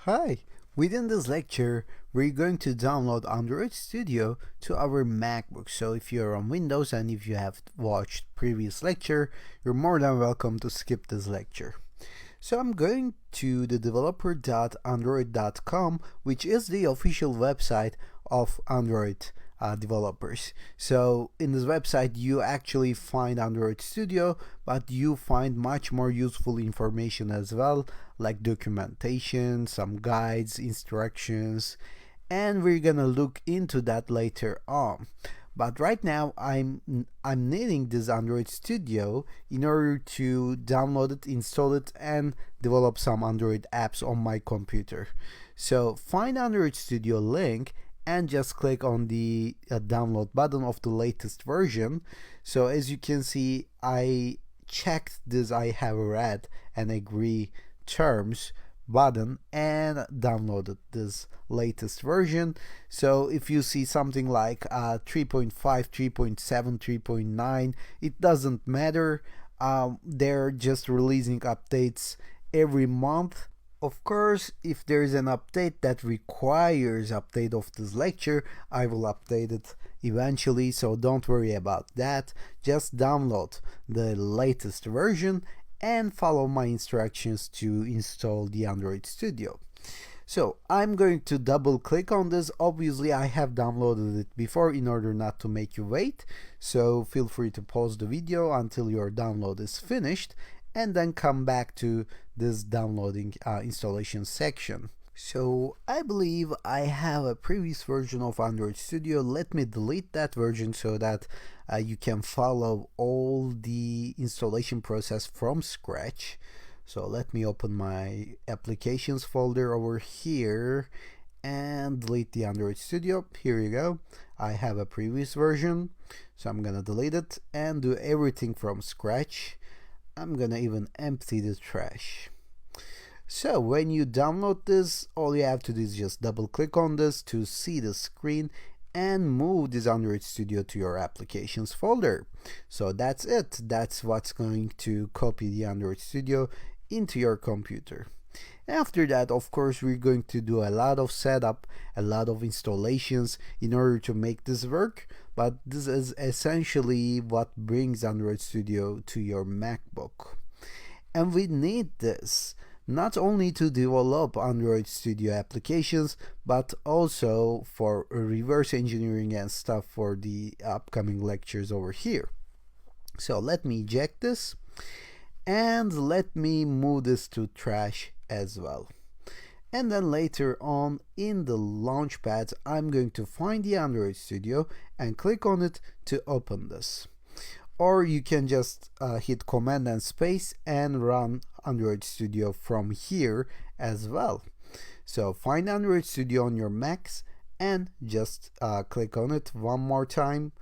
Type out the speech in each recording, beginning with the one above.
Hi! Within this lecture, we're going to download Android Studio to our MacBook. So if you're on Windows and if you have watched previous lecture, you're more than welcome to skip this lecture. So I'm going to the developer.android.com, which is the official website of Android developers. So in this website you actually find Android Studio, but you find much more useful information as well, like documentation, some guides, instructions, and we're gonna look into that later on. But right now I'm needing this Android Studio in order to download it, install it, and develop some Android apps on my computer. So find Android Studio link and just click on the download button of the latest version. So as you can see, I checked this I have read and agree terms button and downloaded this latest version. So if you see something like 3.5, 3.7, 3.9, it doesn't matter. They're just releasing updates every month. Of course, if there is an update that requires update of this lecture, I will update it eventually, so don't worry about that. Just download the latest version and follow my instructions to install the Android Studio. So I'm going to double click on this. Obviously I have downloaded it before in order not to make you wait, so feel free to pause the video until your download is finished and then come back to this downloading installation section. So I believe I have a previous version of Android Studio. Let me delete that version so that you can follow all the installation process from scratch. So let me open my applications folder over here and delete the Android Studio. Here you go. I have a previous version, so I'm gonna delete it and do everything from scratch. I'm gonna even empty the trash. So when you download this, all you have to do is just double click on this to see the screen and move this Android Studio to your applications folder. So that's it. That's what's going to copy the Android Studio into your computer. After that, of course, we're going to do a lot of setup, a lot of installations in order to make this work, but this is essentially what brings Android Studio to your MacBook. And we need this not only to develop Android Studio applications, but also for reverse engineering and stuff for the upcoming lectures over here. So let me eject this and let me move this to trash as well. And then later on in the launchpad, I'm going to find the Android Studio and click on it to open this. Or you can just hit Command and Space and run Android Studio from here as well. So find Android Studio on your Macs and just click on it one more time,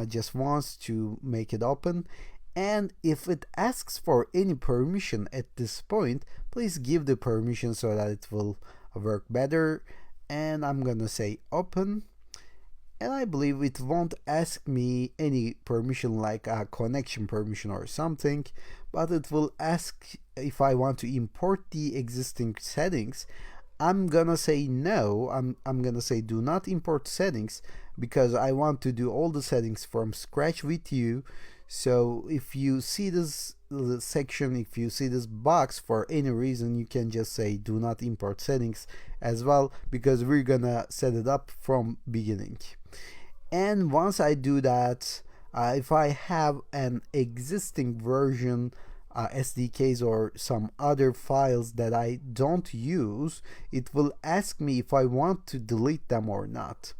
just once to make it open. And if it asks for any permission at this point, please give the permission so that it will work better. And I'm gonna say open. And I believe it won't ask me any permission like a connection permission or something, but it will ask if I want to import the existing settings. I'm gonna say no. I'm gonna say do not import settings because I want to do all the settings from scratch with you. So if you see this section, if you see this box for any reason, you can just say do not import settings as well, because we're gonna set it up from beginning. And once I do that, if I have an existing version SDKs or some other files that I don't use, it will ask me if I want to delete them or not.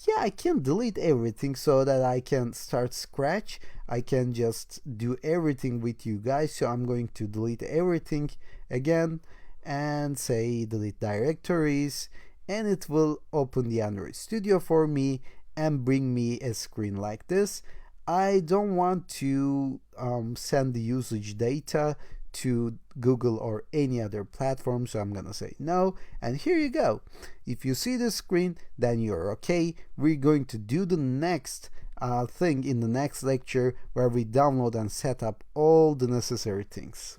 Yeah, I can delete everything so that I can start scratch. I can just do everything with you guys. So I'm going to delete everything again and say delete directories, and it will open the Android Studio for me and bring me a screen like this. I don't want to send the usage data to Google or any other platform, so I'm gonna say no, and here you go. If you see the screen, then you're okay. We're going to do the next thing in the next lecture, where we download and set up all the necessary things.